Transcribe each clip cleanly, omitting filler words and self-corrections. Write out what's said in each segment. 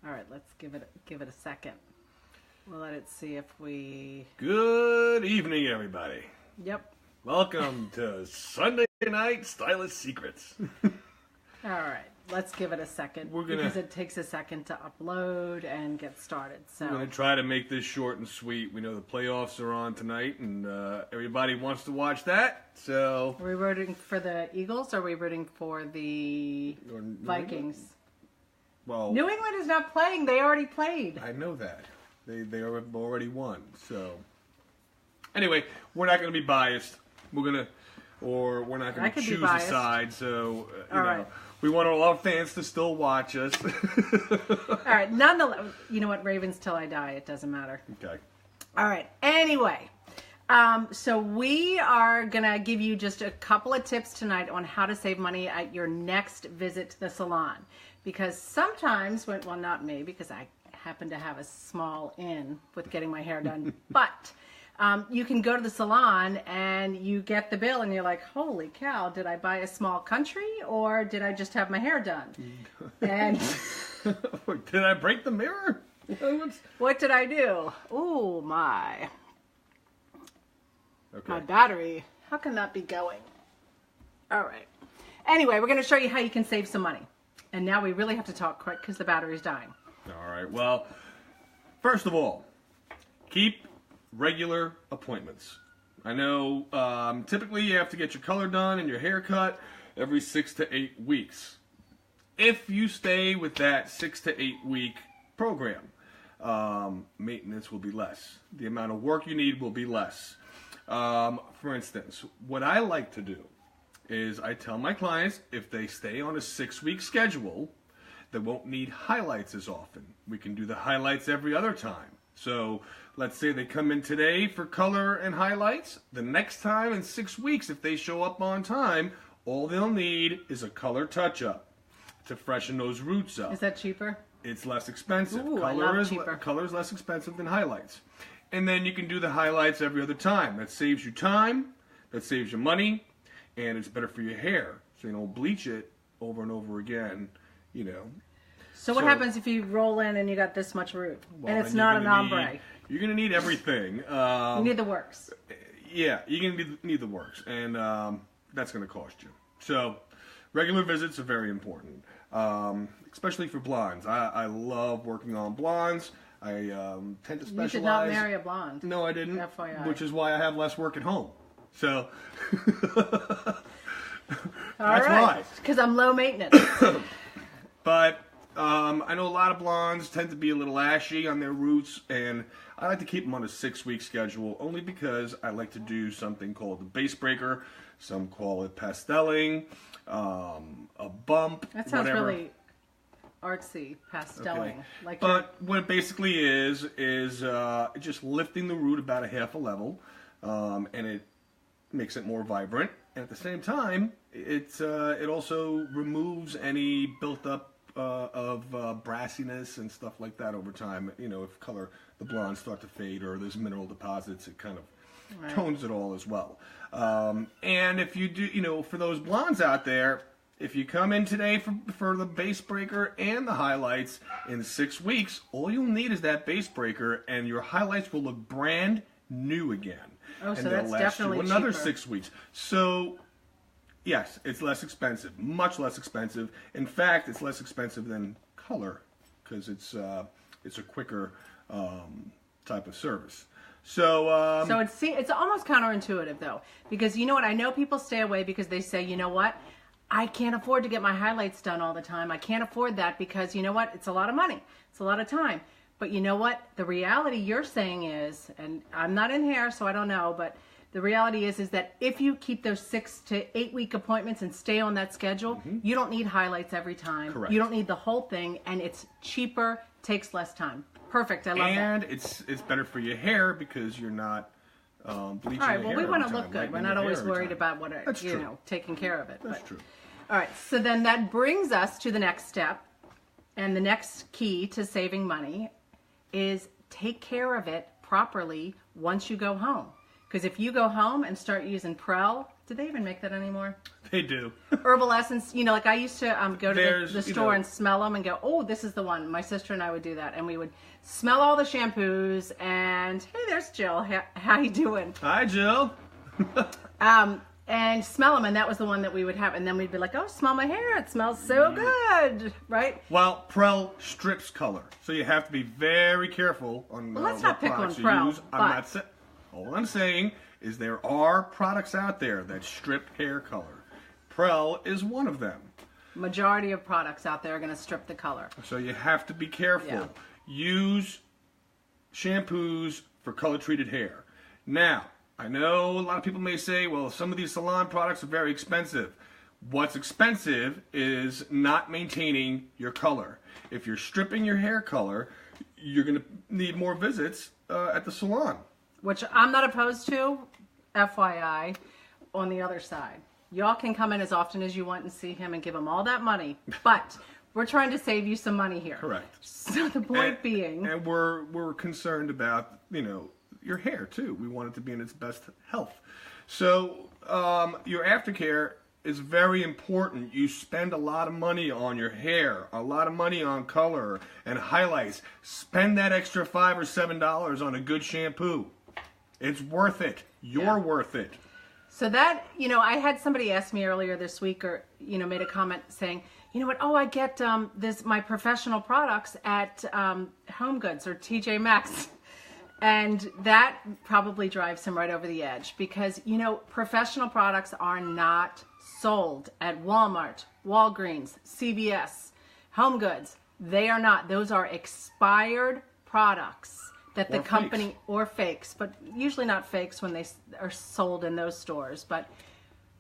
All right, let's give it a second. We'll let it see if we... Good evening, everybody. Yep. Welcome to Sunday Night Stylist Secrets. All right, let's give it a second because it takes a second to upload and get started. So we're going to try to make this short and sweet. We know the playoffs are on tonight, and everybody wants to watch that. So are we rooting for the Eagles or are we rooting for the Vikings? Well, New England is not playing. They already played. I know that. They already won. So anyway, we're not going to be biased. We're not going to choose a side. So you know. Right. We want all our fans to still watch us. All right. Nonetheless, you know what? Ravens till I die. It doesn't matter. Okay. All right. Anyway, so we are going to give you just a couple of tips tonight on how to save money at your next visit to the salon. Because sometimes, well, not me, because I happen to have a small in with getting my hair done, but... you can go to the salon and you get the bill and you're like, holy cow, did I buy a small country or did I just have my hair done? And did I break the mirror? What did I do? Oh, my battery. How can that be going? All right. Anyway, we're going to show you how you can save some money. And now we really have to talk quick because the battery's dying. All right. Well, first of all, keep regular appointments. I know typically you have to get your color done and your hair cut every 6 to 8 weeks. If you stay with that 6 to 8 week program, maintenance will be less. The amount of work you need will be less. For instance, what I like to do is I tell my clients if they stay on a 6-week schedule, they won't need highlights as often. We can do the highlights every other time. So let's say they come in today for color and highlights. The next time in 6 weeks, if they show up on time, all they'll need is a color touch-up to freshen those roots up. Is that cheaper? It's less expensive. Ooh, I love cheaper. Color is less expensive than highlights. And then you can do the highlights every other time. That saves you time, that saves you money, and it's better for your hair. So you don't bleach it over and over again, you know. So what happens if you roll in and you got this much root and it's not an ombre? You're going to need everything. You need the works. Yeah, you're going to need the works, and that's going to cost you. So regular visits are very important, especially for blondes. I love working on blondes. I tend to specialize. You did not marry a blonde. No, I didn't. FYI. Which is why I have less work at home. So that's why. Because I'm low maintenance. But I know a lot of blondes tend to be a little ashy on their roots, and I like to keep them on a 6-week schedule only because I like to do something called the base breaker. Some call it pastelling, a bump. That sounds whatever. Really artsy, pastelling. Okay. But what it basically is just lifting the root about a half a level, and it makes it more vibrant. And at the same time, it also removes any built up of brassiness and stuff like that over time. You know, if the blondes start to fade or there's mineral deposits, it kind of tones it all as well. And if you do, you know, for those blondes out there, if you come in today for the base breaker and the highlights in 6 weeks, all you'll need is that base breaker and your highlights will look brand new again. Oh, and so that's definitely cheaper. Another 6 weeks. So yes, it's less expensive, much less expensive. In fact, it's less expensive than color because it's a quicker type of service. So it's almost counterintuitive though, because you know what? I know people stay away because they say, you know what? I can't afford to get my highlights done all the time. I can't afford that because you know what? It's a lot of money. It's a lot of time. But you know what? The reality you're saying is, and I'm not in hair, so I don't know, but the reality is that if you keep those 6 to 8 week appointments and stay on that schedule, you don't need highlights every time. Correct. You don't need the whole thing, and it's cheaper, takes less time. Perfect. I love that. And it's better for your hair because you're not bleaching. All right. Your Well, hair we want to every look time, good. We're not always worried time. about what That's you true. know, taking care of it. That's true. All right. So then that brings us to the next step, and the next key to saving money is take care of it properly once you go home. Because if you go home and start using Prel Do they even make that anymore? They do. Herbal essence, you know, like I used to go to the store, you know, and smell them and go, oh, this is the one. My sister and I would do that, and we would smell all the shampoos, and hey, there's Jill. How you doing? Hi, Jill. And smell them, and that was the one that we would have, and then we'd be like, oh, smell my hair. It smells so good, right? Well, Prel strips color, so you have to be very careful on let's what not pick on products you Prel, use. All I'm saying is there are products out there that strip hair color. Prel is one of them. Majority of products out there are going to strip the color. So you have to be careful. Yeah. Use shampoos for color-treated hair. Now, I know a lot of people may say, well, some of these salon products are very expensive. What's expensive is not maintaining your color. If you're stripping your hair color, you're going to need more visits at the salon. Which I'm not opposed to, FYI, on the other side. Y'all can come in as often as you want and see him and give him all that money. But we're trying to save you some money here. Correct. So the point being... And we're concerned about, you know, your hair too. We want it to be in its best health. So your aftercare is very important. You spend a lot of money on your hair, a lot of money on color and highlights. Spend that extra $5 or $7 on a good shampoo. It's worth it. You're worth it. So that, you know, I had somebody ask me earlier this week, or, you know, made a comment saying, you know what, oh, I get my professional products at Home Goods or TJ Maxx. And that probably drives him right over the edge because, you know, professional products are not sold at Walmart, Walgreens, CVS, Home Goods. They are not. Those are expired products that the company, or fakes, but usually not fakes when they are sold in those stores, but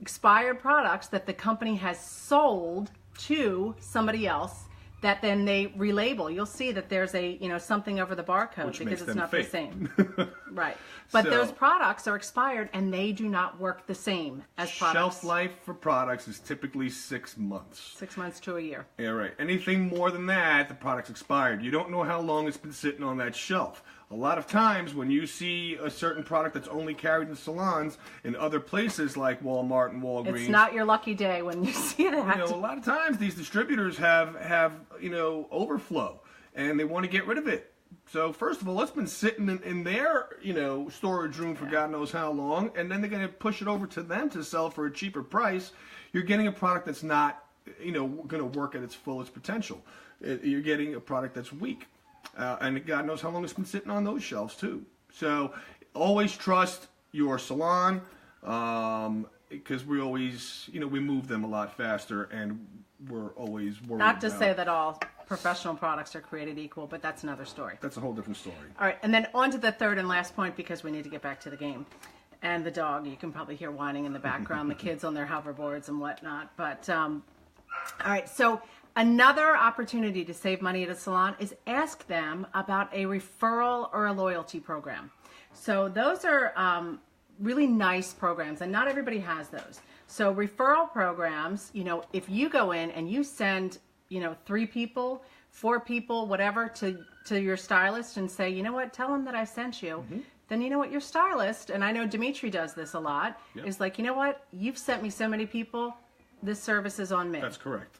expired products that the company has sold to somebody else that then they relabel. You'll see that there's a, you know, something over the barcode because it's not the same. Right. But those products are expired and they do not work the same as products. Shelf life for products is typically 6 months. 6 months to a year. Yeah, right. Anything more than that, the product's expired. You don't know how long it's been sitting on that shelf. A lot of times when you see a certain product that's only carried in salons in other places like Walmart and Walgreens. It's not your lucky day when you see that. You know, a lot of times these distributors have you know, overflow and they want to get rid of it. So first of all, it's been sitting in their, you know, storage room for God knows how long, and then they're going to push it over to them to sell for a cheaper price. You're getting a product that's not, you know, going to work at its fullest potential. You're getting a product that's weak. And God knows how long it's been sitting on those shelves too. So always trust your salon because we always, you know, we move them a lot faster and we're always worried. Not to say that all professional products are created equal, but that's another story. That's a whole different story. All right, and then on to the third and last point because we need to get back to the game. And the dog, you can probably hear whining in the background, the kids on their hoverboards and whatnot. But, all right, so another opportunity to save money at a salon is ask them about a referral or a loyalty program. So those are really nice programs, and not everybody has those. So referral programs, you know, if you go in and you send, you know, 3 people, 4 people, whatever, to your stylist and say, you know what, tell them that I sent you. Then you know what, your stylist, and I know Dimitri does this a lot, is like, you know what, you've sent me so many people, this service is on me. That's correct.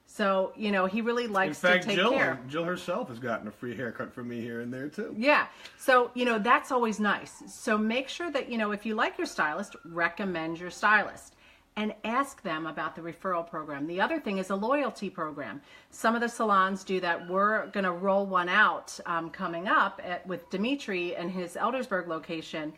So, you know, he really likes to take care. Jill herself has gotten a free haircut from me here and there, too. Yeah. So, you know, that's always nice. So make sure that, you know, if you like your stylist, recommend your stylist. And ask them about the referral program. The other thing is a loyalty program. Some of the salons do that. We're going to roll one out coming up with Dimitri and his Eldersburg location,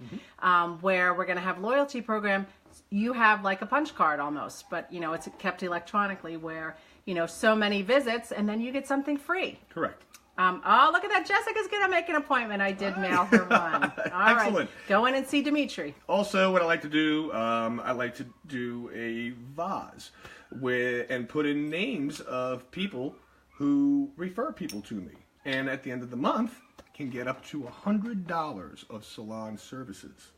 where we're going to have loyalty program. You have like a punch card almost, but, you know, it's kept electronically where, you know, so many visits and then you get something free. Correct. Oh, look at that. Jessica's going to make an appointment. I did mail her one. All Excellent. Right. Go in and see Dimitri. Also, what I like to do, I like to do a vase and put in names of people who refer people to me. And at the end of the month, I can get up to $100 of salon services.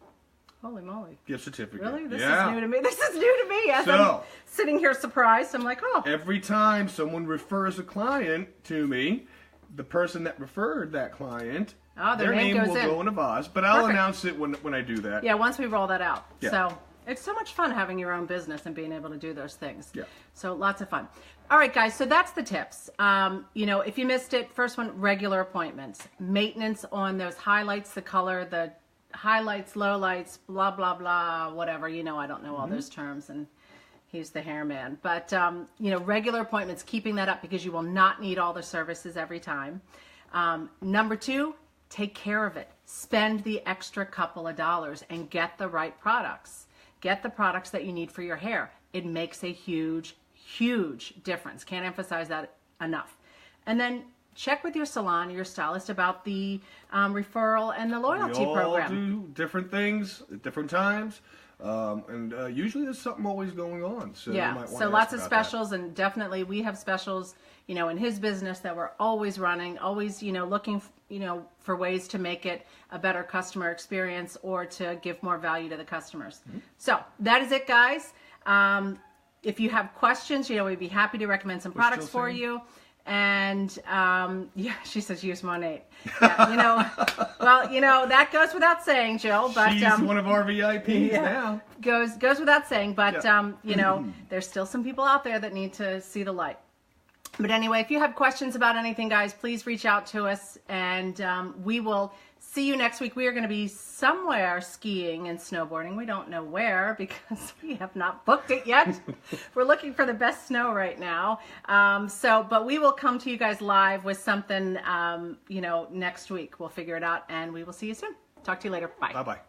Holy moly. Gift certificate. Really? This is new to me. This is new to me. As I'm sitting here surprised, I'm like, oh. Every time someone refers a client to me, the person that referred that client, their name will goes in. go in a vase. But I'll announce it when I do that. Yeah, once we roll that out. Yeah. So It's so much fun having your own business and being able to do those things. Yeah. So lots of fun. All right, guys, so that's the tips. You know, if you missed it, first one, regular appointments. Maintenance on those highlights, the color, the highlights, lowlights, blah, blah, blah, whatever. You know, I don't know all those terms, and he's the hair man. But, you know, regular appointments, keeping that up because you will not need all the services every time. Number 2, take care of it. Spend the extra couple of dollars and get the right products. Get the products that you need for your hair. It makes a huge, huge difference. Can't emphasize that enough. And then check with your salon, your stylist about the referral and the loyalty program. We all do different things at different times. And usually there's something always going on. So yeah, you might want so to lots ask of about specials, and definitely we have specials, you know, in his business that we're always running, always, you know, looking, you know, for ways to make it a better customer experience or to give more value to the customers. So that is it, guys. If you have questions, you know, we'd be happy to recommend some products for you. And yeah, she says use Monat. Yeah, you know, well, you know, that goes without saying, Jill. But She's one of our VIPs now. Goes without saying. But you know, there's still some people out there that need to see the light. But anyway, if you have questions about anything, guys, please reach out to us, and we will see you next week. We are going to be somewhere skiing and snowboarding. We don't know where because we have not booked it yet. We're looking for the best snow right now. But we will come to you guys live with something, you know, next week. We'll figure it out, and we will see you soon. Talk to you later. Bye. Bye-bye.